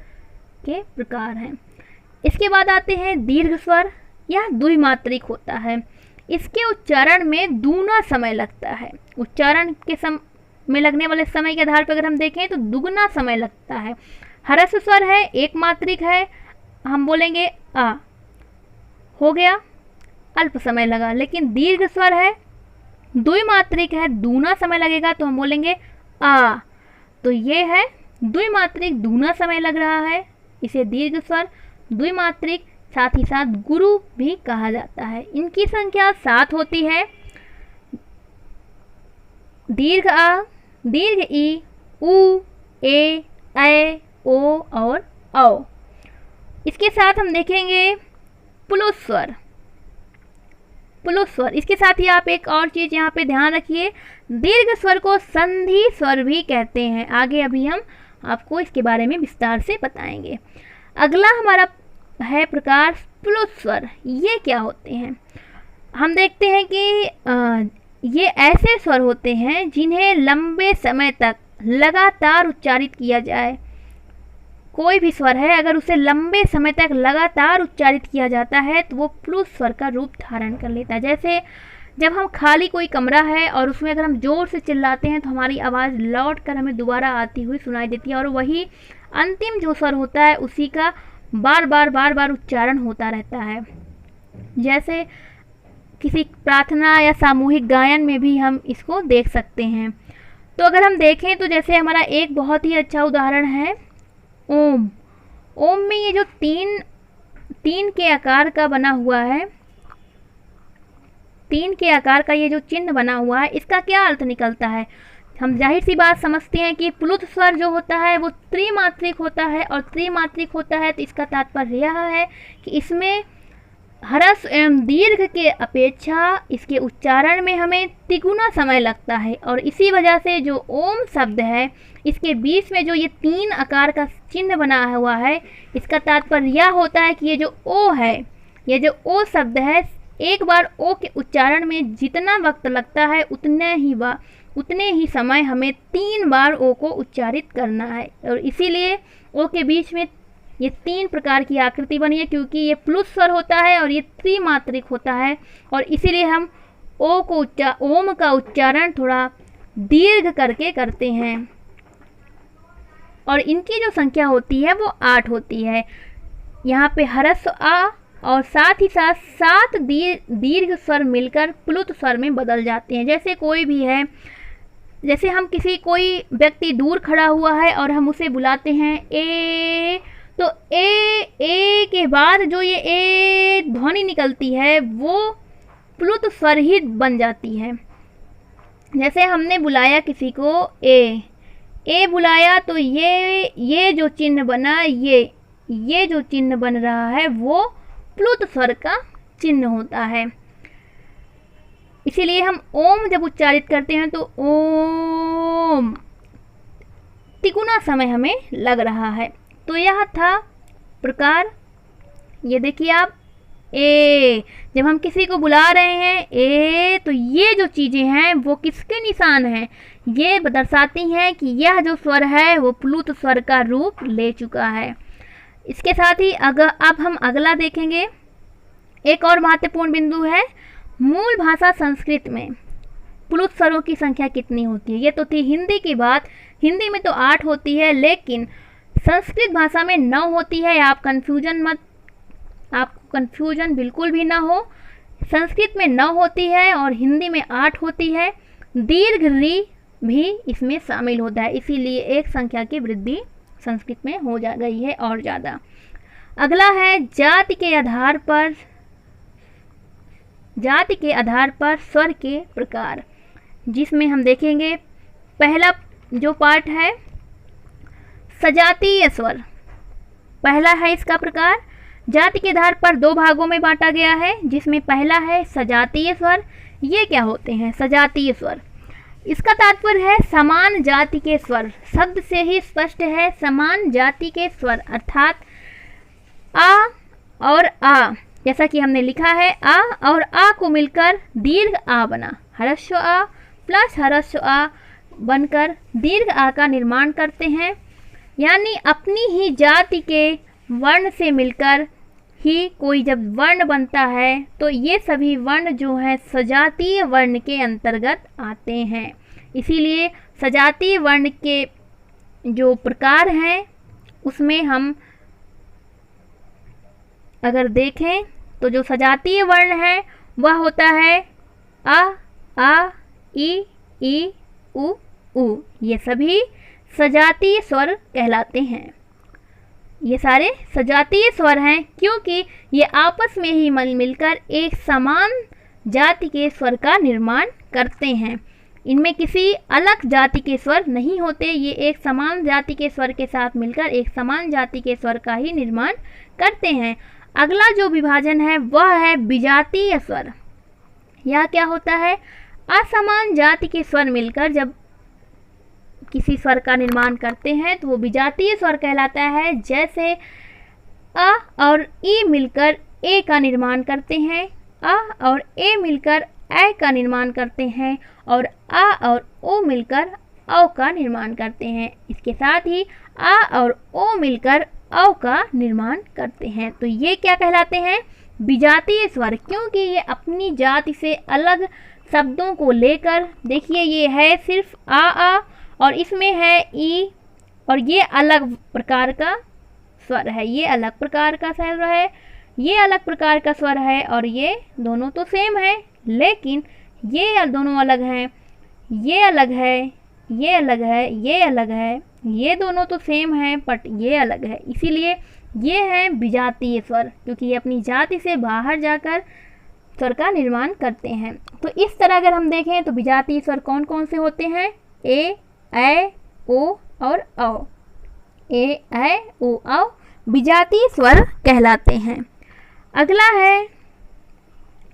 के प्रकार हैं। इसके बाद आते हैं दीर्घ स्वर। यह द्विमात्रिक होता है, इसके उच्चारण में दूना समय लगता है। उच्चारण के में लगने वाले समय के आधार पर अगर हम देखें तो दुगना समय लगता है। ह्रस्व स्वर है, एक मात्रिक है, हम बोलेंगे आ, हो गया, अल्प समय लगा। लेकिन दीर्घ स्वर है, द्विमात्रिक है, दूना समय लगेगा, तो हम बोलेंगे आ। तो ये है द्विमात्रिक, दूना समय लग रहा है, इसे दीर्घ स्वर, द्विमात्रिक, साथ ही साथ गुरु भी कहा जाता है। इनकी संख्या 7 होती है। दीर्घ आ, दीर्घ ई, उ, ए, ओ और औ। इसके साथ हम देखेंगे प्लुत स्वर। प्लुत स्वर, इसके साथ ही आप एक और चीज़ यहाँ पे ध्यान रखिए, दीर्घ स्वर को संधि स्वर भी कहते हैं। आगे अभी हम आपको इसके बारे में विस्तार से बताएंगे। अगला हमारा है प्रकार प्लुत स्वर। ये क्या होते हैं? हम देखते हैं कि ये ऐसे स्वर होते हैं जिन्हें लंबे समय तक लगातार उच्चारित किया जाए। कोई भी स्वर है, अगर उसे लंबे समय तक लगातार उच्चारित किया जाता है तो वो प्लुत स्वर का रूप धारण कर लेता है। जैसे जब हम खाली कोई कमरा है और उसमें अगर हम ज़ोर से चिल्लाते हैं तो हमारी आवाज़ लौट कर हमें दोबारा आती हुई सुनाई देती है, और वही अंतिम जो स्वर होता है उसी का बार बार उच्चारण होता रहता है। जैसे किसी प्रार्थना या सामूहिक गायन में भी हम इसको देख सकते हैं। तो अगर हम देखें तो जैसे हमारा एक बहुत ही अच्छा उदाहरण है ओम। ओम में ये जो तीन के आकार का बना हुआ है, 3 के आकार का ये जो चिन्ह बना हुआ है, इसका क्या अर्थ निकलता है? हम जाहिर सी बात समझते हैं कि प्लुत स्वर जो होता है वो त्रिमात्रिक होता है, और त्रिमात्रिक होता है तो इसका तात्पर्य यह है कि इसमें ह्रस्व एवं दीर्घ के अपेक्षा इसके उच्चारण में हमें तिगुना समय लगता है और इसी वजह से जो ओम शब्द है इसके बीच में जो ये 3 आकार का चिन्ह बना हुआ है, इसका तात्पर्य यह होता है कि ये जो ओ है, ये जो ओ शब्द है, एक बार ओ के उच्चारण में जितना वक्त लगता है उतने ही समय हमें 3 बार ओ को उच्चारित करना है। और इसीलिए ओ के बीच में ये 3 प्रकार की आकृति बनी है, क्योंकि ये प्लुत स्वर होता है और ये त्रिमात्रिक होता है और इसीलिए हम ओम का उच्चारण थोड़ा दीर्घ करके करते हैं। और इनकी जो संख्या होती है वो 8 होती है। यहाँ पे ह्रस्व आ और साथ ही साथ 7 दीर्घ स्वर मिलकर प्लुत स्वर में बदल जाते हैं। जैसे कोई भी है, जैसे हम कोई व्यक्ति दूर खड़ा हुआ है और हम उसे बुलाते हैं ए, तो ए के बाद जो ये ए ध्वनि निकलती है वो प्लुत स्वर ही बन जाती है। जैसे हमने बुलाया किसी को ए बुलाया, तो ये जो चिन्ह बना, ये जो चिन्ह बन रहा है वो प्लुत स्वर का चिन्ह होता है। इसीलिए हम ओम जब उच्चारित करते हैं तो ओम तिगुना समय हमें लग रहा है। तो यह था प्रकार। ये देखिए आप, ए, जब हम किसी को बुला रहे हैं ए, तो ये जो चीज़ें हैं वो किसके निशान हैं? ये दर्शाती हैं कि यह जो स्वर है वो प्लुत स्वर का रूप ले चुका है। इसके साथ ही अब हम अगला देखेंगे। एक और महत्वपूर्ण बिंदु है, मूल भाषा संस्कृत में प्लुत स्वरों की संख्या कितनी होती है? ये तो थी हिंदी की बात। हिंदी में तो 8 होती है, लेकिन संस्कृत भाषा में 9 होती है। आपको कन्फ्यूजन बिल्कुल भी ना हो। संस्कृत में 9 होती है और हिंदी में 8 होती है। दीर्घ री भी इसमें शामिल होता है, इसीलिए एक संख्या की वृद्धि संस्कृत में हो जा गई है और ज़्यादा। अगला है जाति के आधार पर स्वर के प्रकार, जिसमें हम देखेंगे पहला जो पार्ट है सजातीय स्वर। पहला है इसका प्रकार। जाति के आधार पर 2 भागों में बांटा गया है, जिसमें पहला है सजातीय स्वर। ये क्या होते हैं सजातीय स्वर? इसका तात्पर्य है समान जाति के स्वर। शब्द से ही स्पष्ट है, समान जाति के स्वर, अर्थात आ और आ, जैसा कि हमने लिखा है आ और आ को मिलकर दीर्घ आ बना। ह्रस्व आ प्लस ह्रस्व आ बनकर दीर्घ आ का निर्माण करते हैं। यानी अपनी ही जाति के वर्ण से मिलकर ही कोई जब वर्ण बनता है तो ये सभी वर्ण जो हैं सजातीय वर्ण के अंतर्गत आते हैं। इसीलिए सजातीय वर्ण के जो प्रकार हैं उसमें हम अगर देखें तो जो सजातीय वर्ण है वह होता है आ, ई, उ। ये सभी सजातीय स्वर कहलाते हैं। ये सारे सजातीय स्वर हैं क्योंकि ये आपस में ही मिलकर एक समान जाति के स्वर का निर्माण करते हैं। इनमें किसी अलग जाति के स्वर नहीं होते, ये एक समान जाति के स्वर के साथ मिलकर एक समान जाति के स्वर का ही निर्माण करते हैं। अगला जो विभाजन है वह है विजातीय स्वर। यह क्या होता है? असमान जाति के स्वर मिलकर जब किसी स्वर का निर्माण करते हैं तो वो विजातीय स्वर कहलाता है। जैसे अ और ई मिलकर ए का निर्माण करते हैं, अ और ए मिलकर ए का निर्माण करते हैं और आ और ओ मिलकर औ का निर्माण करते हैं। इसके साथ ही आ और ओ मिलकर औ का निर्माण करते हैं। तो ये क्या कहलाते हैं? विजातीय स्वर, क्योंकि ये अपनी जाति से अलग शब्दों को लेकर, देखिए ये है सिर्फ आ और इसमें है ई और ये अलग प्रकार का स्वर है, ये अलग प्रकार का स्वर है, ये अलग प्रकार का स्वर है और ये दोनों तो सेम है, लेकिन ये दोनों अलग हैं, ये अलग है, ये अलग है, ये अलग है, ये दोनों तो सेम हैं बट ये अलग है। इसीलिए ये है विजातीय स्वर, क्योंकि ये अपनी जाति से बाहर जाकर स्वर का निर्माण करते हैं। तो इस तरह अगर हम देखें तो विजातीय स्वर कौन कौन से होते हैं? ए, ओ और औ। ओ विजातीय स्वर कहलाते हैं। अगला है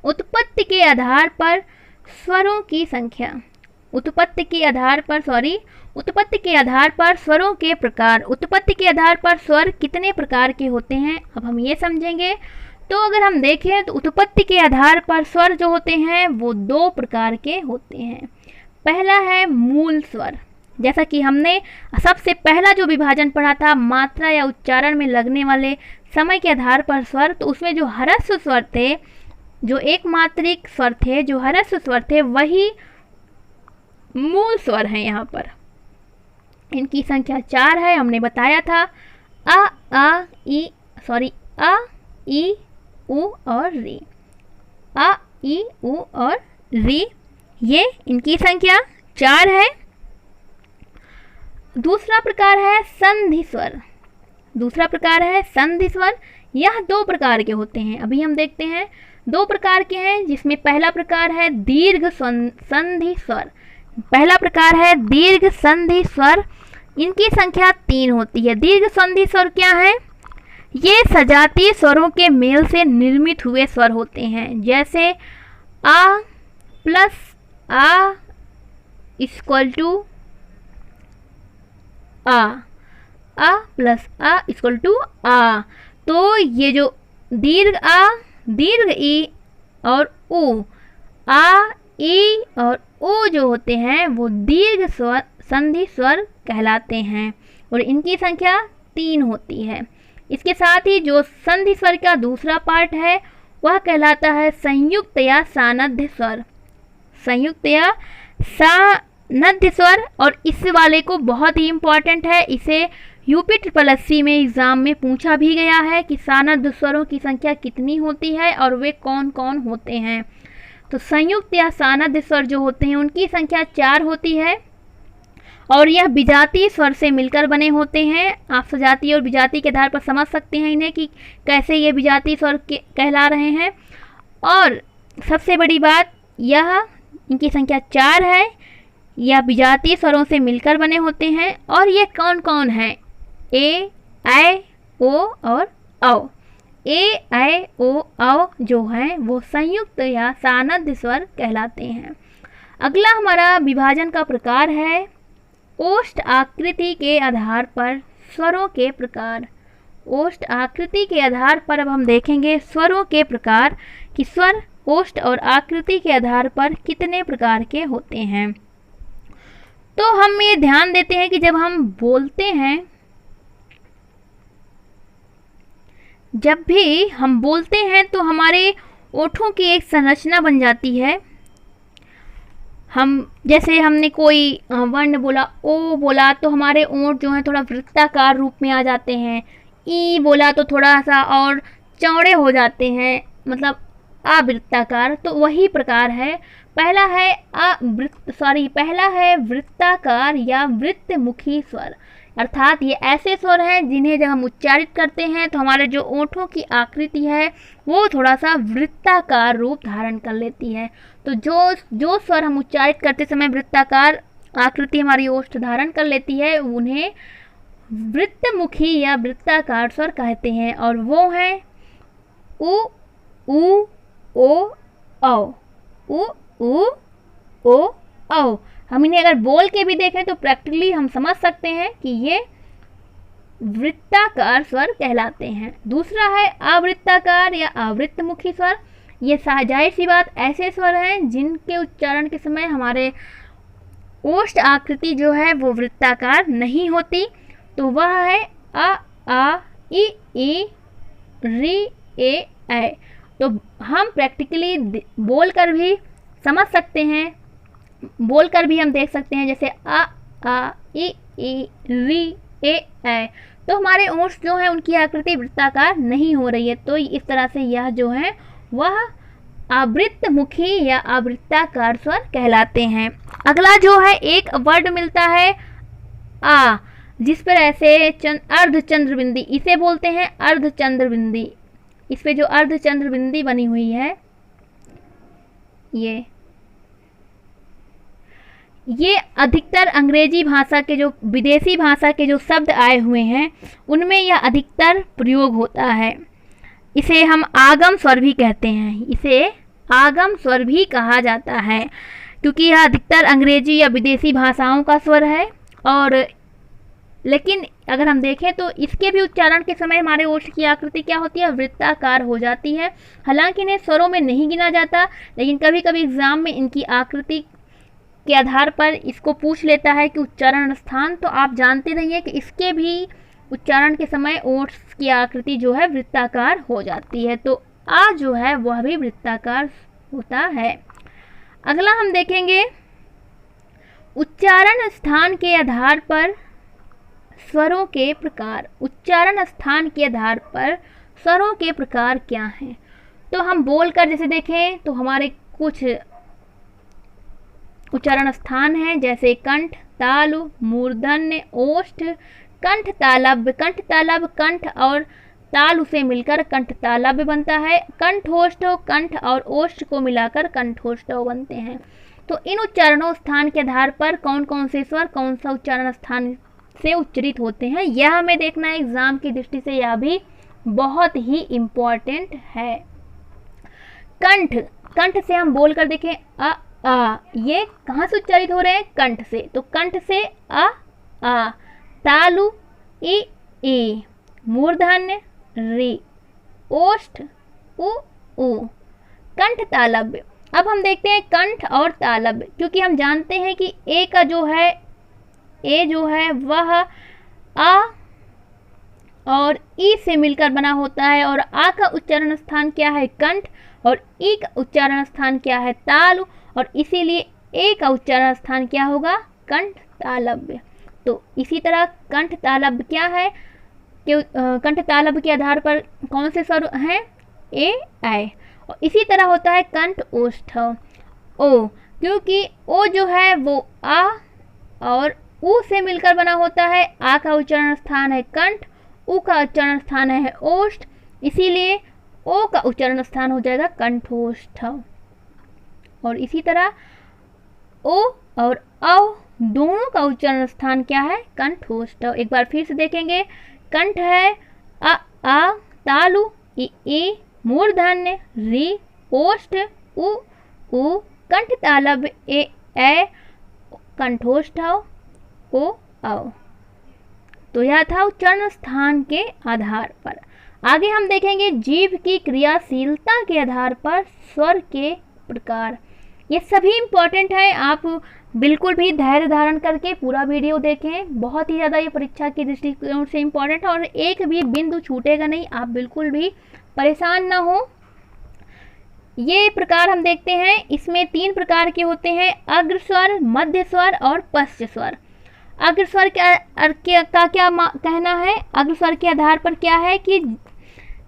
उत्पत्ति के आधार पर स्वरों की संख्या। उत्पत्ति के आधार पर स्वरों के प्रकार। उत्पत्ति के आधार पर स्वर कितने प्रकार के होते हैं, अब हम ये समझेंगे। तो अगर हम देखें तो उत्पत्ति के आधार पर स्वर जो होते हैं वो 2 प्रकार के होते हैं। पहला है मूल स्वर, जैसा कि हमने सबसे पहला जो विभाजन पढ़ा था मात्रा या उच्चारण में लगने वाले समय के आधार पर स्वर, तो उसमें जो ह्रस्व स्वर थे, जो एक मात्रिक स्वर थे, जो ह्रस्व स्वर थे, वही मूल स्वर हैं। यहाँ पर इनकी संख्या 4 है, हमने बताया था। अ ई उ और री। अ ई उ और री, ये इनकी संख्या 4 है। दूसरा प्रकार है संधि स्वर। यह 2 प्रकार के होते हैं। अभी हम देखते हैं 2 प्रकार के हैं, जिसमें पहला प्रकार है दीर्घ संधि स्वर। इनकी संख्या 3 होती है। दीर्घ संधि स्वर क्या है? ये सजातीय स्वरों के मेल से निर्मित हुए स्वर होते हैं, जैसे आ प्लस आ इक्वल टू आ प्लस आ इक्वल टू आ। तो ये जो दीर्घ आ, दीर्घ ई और ऊ, आ ई और ओ जो होते हैं वो दीर्घ स्वर संधि स्वर कहलाते हैं और इनकी संख्या 3 होती है। इसके साथ ही जो संधि स्वर का दूसरा पार्ट है वह कहलाता है संयुक्त या सानध्य स्वर। और इस वाले को बहुत ही इम्पॉर्टेंट है, इसे यूपी SSSC में एग्ज़ाम में पूछा भी गया है कि सानध्य स्वरों की संख्या कितनी होती है और वे कौन कौन होते हैं। तो संयुक्त या सानध्य स्वर जो होते हैं उनकी संख्या 4 होती है और यह विजातीय स्वर से मिलकर बने होते हैं। आप सजातीय और विजातीय के आधार पर समझ सकते हैं इन्हें कि कैसे ये विजातीय स्वर कहला रहे हैं। और सबसे बड़ी बात, यह इनकी संख्या 4 है। यह विजातीय स्वरों से मिलकर बने होते हैं और ये कौन कौन हैं? ए, ऐ, ओ और औ। ए, ऐ, ओ, औ जो हैं वो संयुक्त या सानध्य स्वर कहलाते हैं। अगला हमारा विभाजन का प्रकार है ओष्ठ आकृति के आधार पर स्वरों के प्रकार। ओष्ठ आकृति के आधार पर अब हम देखेंगे स्वरों के प्रकार कि स्वर ओष्ठ और आकृति के आधार पर कितने प्रकार के होते हैं। तो हम ये ध्यान देते हैं कि जब हम बोलते हैं, जब भी हम बोलते हैं तो हमारे ओठों की एक संरचना बन जाती है। हम जैसे हमने कोई वर्ण बोला, ओ बोला तो हमारे ओंठ जो हैं थोड़ा वृत्ताकार रूप में आ जाते हैं। ई बोला तो थोड़ा सा और चौड़े हो जाते हैं, मतलब अवृत्ताकार। तो वही प्रकार है। पहला है वृत्ताकार या वृत्तमुखी स्वर, अर्थात ये ऐसे स्वर हैं जिन्हें जब हम उच्चारित करते हैं तो हमारे जो ओठों की आकृति है वो थोड़ा सा वृत्ताकार रूप धारण कर लेती है। तो जो स्वर हम उच्चारित करते समय वृत्ताकार आकृति हमारी ओष्ठ धारण कर लेती है उन्हें वृत्तमुखी या वृत्ताकार स्वर कहते हैं। और वो हैं उ, ऊ, ओ, औ। उ, ऊ, ओ, औ। हम इन्हें अगर बोल के भी देखें तो प्रैक्टिकली हम समझ सकते हैं कि ये वृत्ताकार स्वर कहलाते हैं। दूसरा है अवृत्ताकार या अवृत्तमुखी स्वर। ये जाहिर सी बात ऐसे स्वर हैं जिनके उच्चारण के समय हमारे ओष्ठ आकृति जो है वो वृत्ताकार नहीं होती। तो वह है अ, आ, ई, री, ए, ऐ। तो हम प्रैक्टिकली बोलकर भी समझ सकते हैं, बोलकर भी हम देख सकते हैं, जैसे आ, ई, री, ए, ऐ। तो हमारे ओष्ठ जो है उनकी आकृति वृत्ताकार नहीं हो रही है। तो इस तरह से यह जो है वह आवृत्तमुखी या आवृत्ताकार स्वर कहलाते हैं। अगला जो है एक वर्ड मिलता है आ, जिस पर ऐसे अर्धचंद्र बिंदी, इसे बोलते हैं अर्धचंद्र बिंदी। इस पे जो अर्धचंद्र बिंदी बनी हुई है ये अधिकतर अंग्रेजी भाषा के जो विदेशी भाषा के जो शब्द आए हुए हैं उनमें यह अधिकतर प्रयोग होता है। इसे हम आगम स्वर भी कहते हैं। इसे आगम स्वर भी कहा जाता है, क्योंकि यह अधिकतर अंग्रेजी या विदेशी भाषाओं का स्वर है। और लेकिन अगर हम देखें तो इसके भी उच्चारण के समय हमारे ओष्ठ की आकृति क्या होती है, वृत्ताकार हो जाती है। हालांकि इन्हें स्वरों में नहीं गिना जाता, लेकिन कभी कभी एग्जाम में इनकी आकृति के आधार पर इसको पूछ लेता है कि उच्चारण स्थान। तो आप जानते रहिए कि इसके भी उच्चारण के समय ओष्ठ की आकृति जो है वृत्ताकार हो जाती है। तो आ जो है वह भी वृत्ताकार होता है। अगला हम देखेंगे उच्चारण स्थान के आधार पर स्वरों के प्रकार। उच्चारण स्थान के आधार पर स्वरों के प्रकार क्या हैं? तो हम बोलकर जैसे देखें तो हमारे कुछ उच्चारण स्थान हैं, जैसे कंठ, तालु, मूर्धन्य, ओष्ठ, कंठ तालव्य। कंठ तालव्य कंठ और तालु से मिलकर कंठ तालव्य बनता है। कंठोष्ठ, कंठ और ओष्ठ को मिलाकर कंठोष्ठ बनते हैं। तो इन उच्चारणों स्थान के आधार पर कौन कौन से स्वर कौन सा उच्चारण स्थान से उच्चरित होते हैं, यह हमें देखना है। एग्जाम की दृष्टि से यह भी बहुत ही इम्पोर्टेंट है। कंठ, कंठ से हम बोलकर देखें आ, ये कहाँ से उच्चारित हो रहे हैं? कंठ से। तो कंठ से आ। तालु ई, मूर्धन्य री, ओष्ठ उ। कंठ तालव्य। अब हम देखते हैं कंठ और तालव्य, क्योंकि हम जानते हैं कि ए जो है वह आ और ई से मिलकर बना होता है, और आ का उच्चारण स्थान क्या है? कंठ, और ई का उच्चारण स्थान क्या है? तालु, और इसीलिए ए का उच्चारण स्थान क्या होगा? कंठ तालव्य। तो इसी तरह कंठ तालव्य क्या है कि कंठ तालव्य के आधार पर कौन से स्वर हैं? ए, ऐ। और इसी तरह होता है कंठ ओष्ठ ओ, क्योंकि ओ जो है वो आ और उ से मिलकर बना होता है। आ का उच्चारण स्थान है कंठ, उ का उच्चारण स्थान है ओष्ठ, इसीलिए ओ का उच्चारण स्थान हो जाएगा कंठोष्ठ। और इसी तरह ओ और औ दोनों का उच्चारण स्थान क्या है? कंठोष्ठ। एक बार फिर से देखेंगे, कंठ है आ, तालु ई, मूर्धन्य री, ओष्ठ उ, कंठ तालव्य ए, कंठोष्ठ ओ औ। तो यह था उच्चारण स्थान के आधार पर। आगे हम देखेंगे जीभ की क्रियाशीलता के आधार पर स्वर के प्रकार। ये सभी इम्पोर्टेंट है, आप बिल्कुल भी धैर्य धारण करके पूरा वीडियो देखें। बहुत ही ज़्यादा ये परीक्षा की दृष्टिकोण से इम्पोर्टेंट है और एक भी बिंदु छूटेगा नहीं, आप बिल्कुल भी परेशान ना हो। ये प्रकार हम देखते हैं, इसमें 3 प्रकार के होते हैं, अग्र स्वर, मध्य स्वर और पश्च स्वर। अग्र स्वर का क्या कहना है? अग्र स्वर के आधार पर क्या है कि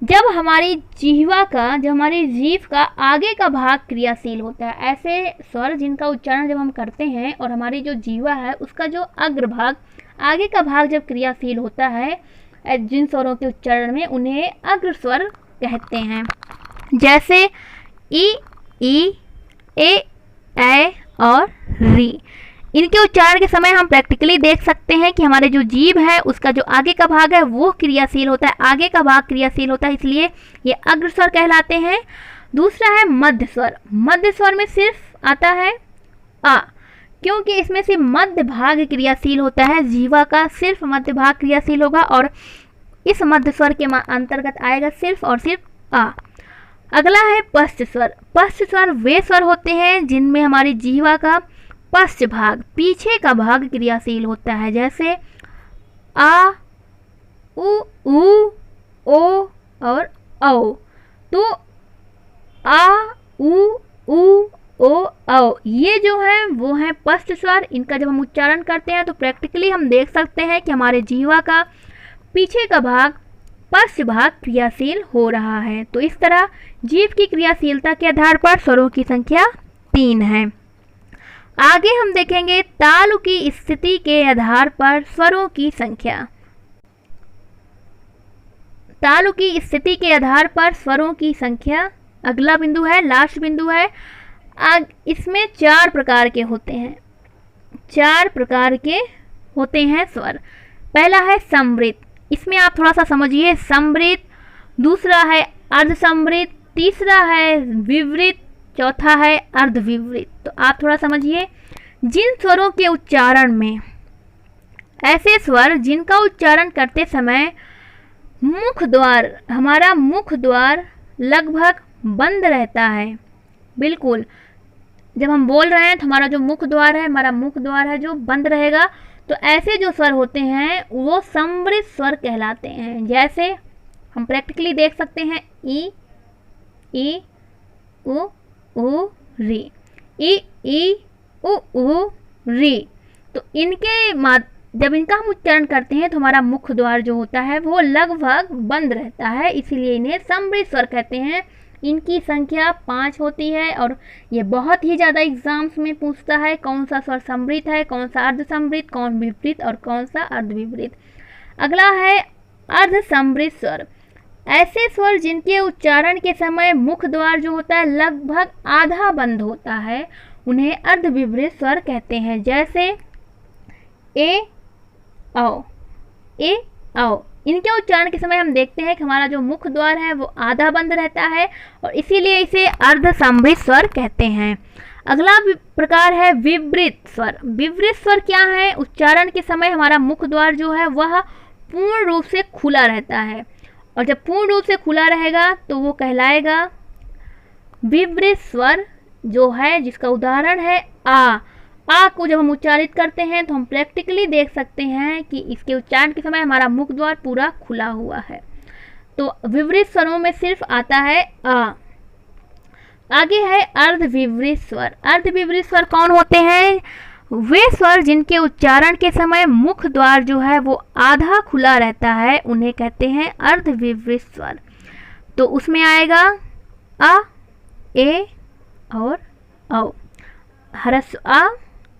जब हमारी जीभ का आगे का भाग क्रियाशील होता है, ऐसे स्वर जिनका उच्चारण जब हम करते हैं और हमारी जो जीवा है उसका जो अग्र भाग आगे का भाग जब क्रियाशील होता है, जिन स्वरों के उच्चारण में उन्हें अग्र स्वर कहते हैं। जैसे ई, ए और री। इनके उच्चारण के समय हम प्रैक्टिकली देख सकते हैं कि हमारे जो जीभ है उसका जो आगे का भाग है वो क्रियाशील होता है, आगे का भाग क्रियाशील होता है, इसलिए ये अग्र स्वर कहलाते हैं। दूसरा है मध्य स्वर। मध्य स्वर में सिर्फ आता है आ, क्योंकि इसमें से मध्य भाग क्रियाशील होता है, जीवा का सिर्फ मध्य भाग क्रियाशील होगा और इस मध्य स्वर के अंतर्गत आएगा सिर्फ और सिर्फ आ। अगला है पश्च स्वर। पश्च स्वर वे स्वर होते हैं जिनमें हमारी जीवा का पश्च भाग, पीछे का भाग क्रियाशील होता है, जैसे आ, उ, ओ और औ। तो आ, उ, ओ, औ ये जो है वो है पश्च स्वर। इनका जब हम उच्चारण करते हैं तो प्रैक्टिकली हम देख सकते हैं कि हमारे जीवा का पीछे का भाग पश्च भाग क्रियाशील हो रहा है। तो इस तरह जीभ की क्रियाशीलता के आधार पर स्वरों की संख्या 3 है। आगे हम देखेंगे तालु की स्थिति के आधार पर स्वरों की संख्या। तालु की स्थिति के आधार पर स्वरों की संख्या अगला बिंदु है, लास्ट बिंदु है। इसमें 4 प्रकार के होते हैं, 4 प्रकार के होते हैं स्वर। पहला है समृत, इसमें आप थोड़ा सा समझिए, समृत। दूसरा है अर्धसमृत, तीसरा है विवृत, चौथा है अर्धविपरीत। तो आप थोड़ा समझिए, जिन स्वरों के उच्चारण में, ऐसे स्वर जिनका उच्चारण करते समय मुख द्वार, हमारा मुख द्वार लगभग बंद रहता है। बिल्कुल, जब हम बोल रहे हैं तो हमारा जो मुख द्वार है, हमारा मुख द्वार है जो बंद रहेगा, तो ऐसे जो स्वर होते हैं वो समृद्ध स्वर कहलाते हैं। जैसे हम प्रैक्टिकली देख सकते हैं, ई उ री, ई उ री। तो जब इनका हम उच्चारण करते हैं तो हमारा मुख द्वार जो होता है वो लगभग बंद रहता है, इसीलिए इन्हें समृद्ध स्वर कहते हैं। इनकी संख्या 5 होती है और ये बहुत ही ज़्यादा एग्जाम्स में पूछता है कौन सा स्वर समृद्ध है, कौन सा अर्ध समृद्ध, कौन विपरीत और कौन सा अर्ध विपरीत। अगला है अर्ध समृद्ध स्वर। ऐसे स्वर जिनके उच्चारण के समय मुख द्वार जो होता है लगभग आधा बंद होता है, उन्हें अर्ध विपरीत स्वर कहते हैं। जैसे ए औ। इनके उच्चारण के समय हम देखते हैं कि हमारा जो मुख द्वार है वो आधा बंद रहता है और इसीलिए इसे अर्ध समृद्ध स्वर कहते हैं। अगला प्रकार है विपरीत स्वर। विपरीत स्वर क्या है? उच्चारण के समय हमारा मुख द्वार जो है वह पूर्ण रूप से खुला रहता है, और जब पूर्ण रूप से खुला रहेगा तो वो कहलाएगा विपरीत स्वर, जो है जिसका उदाहरण है आ को जब हम उच्चारित करते हैं तो हम प्रैक्टिकली देख सकते हैं कि इसके उच्चारण के समय हमारा मुख द्वार पूरा खुला हुआ है। तो विपरीत स्वरों में सिर्फ आता है आ। आगे है अर्धविपरीत स्वर। अर्धविपरीत स्वर कौन होते हैं? वे स्वर जिनके उच्चारण के समय मुख द्वार जो है वो आधा खुला रहता है, उन्हें कहते हैं अर्धविपरीत स्वर। तो उसमें आएगा आ, ए और औ। हरस आ,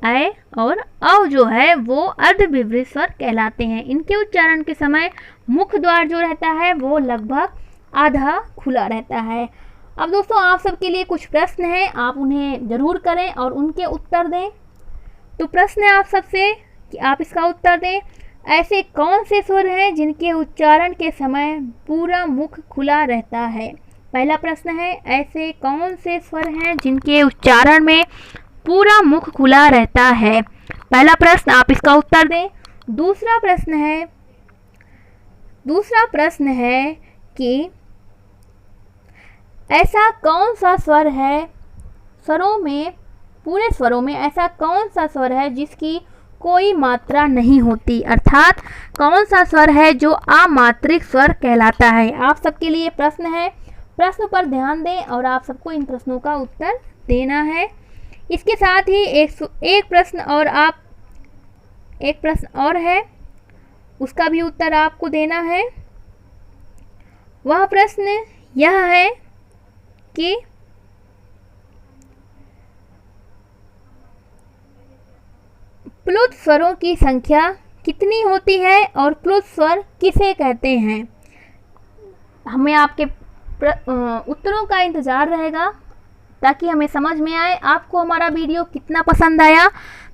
ऐ और औ जो है वो अर्धविपरीत स्वर कहलाते हैं। इनके उच्चारण के समय मुख द्वार जो रहता है वो लगभग आधा खुला रहता है। अब दोस्तों आप सबके लिए कुछ प्रश्न हैं, आप उन्हें ज़रूर करें और उनके उत्तर दें। तो प्रश्न है आप सबसे कि आप इसका उत्तर दें। ऐसे कौन से स्वर हैं जिनके उच्चारण के समय पूरा मुख खुला रहता है? पहला प्रश्न है, ऐसे कौन से स्वर हैं जिनके उच्चारण में पूरा मुख खुला रहता है? पहला प्रश्न, आप इसका उत्तर दें। दूसरा प्रश्न है कि ऐसा कौन सा स्वर है, पूरे स्वरों में ऐसा कौन सा स्वर है जिसकी कोई मात्रा नहीं होती, अर्थात कौन सा स्वर है जो अमात्रिक स्वर कहलाता है? आप सबके लिए प्रश्न है, प्रश्न पर ध्यान दें और आप सबको इन प्रश्नों का उत्तर देना है। इसके साथ ही एक प्रश्न और है, उसका भी उत्तर आपको देना है। वह प्रश्न यह है कि प्लुत स्वरों की संख्या कितनी होती है और प्लुत स्वर किसे कहते हैं? हमें आपके उत्तरों का इंतज़ार रहेगा ताकि हमें समझ में आए आपको हमारा वीडियो कितना पसंद आया,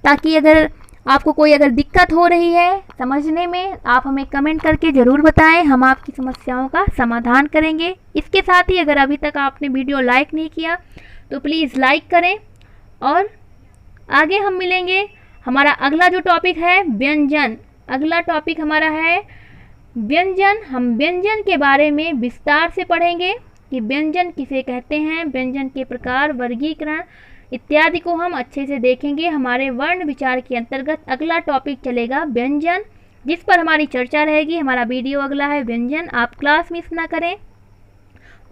ताकि अगर आपको कोई दिक्कत हो रही है समझने में, आप हमें कमेंट करके ज़रूर बताएं, हम आपकी समस्याओं का समाधान करेंगे। इसके साथ ही अगर अभी तक आपने वीडियो लाइक नहीं किया तो प्लीज़ लाइक करें और आगे हम मिलेंगे। हमारा अगला जो टॉपिक है व्यंजन, अगला टॉपिक हमारा है व्यंजन। हम व्यंजन के बारे में विस्तार से पढ़ेंगे कि व्यंजन किसे कहते हैं, व्यंजन के प्रकार, वर्गीकरण इत्यादि को हम अच्छे से देखेंगे। हमारे वर्ण विचार के अंतर्गत अगला टॉपिक चलेगा व्यंजन, जिस पर हमारी चर्चा रहेगी। हमारा वीडियो अगला है व्यंजन। आप क्लास मिस ना करें,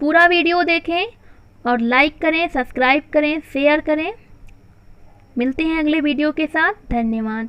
पूरा वीडियो देखें और लाइक करें, सब्सक्राइब करें, शेयर करें। मिलते हैं अगले वीडियो के साथ। धन्यवाद।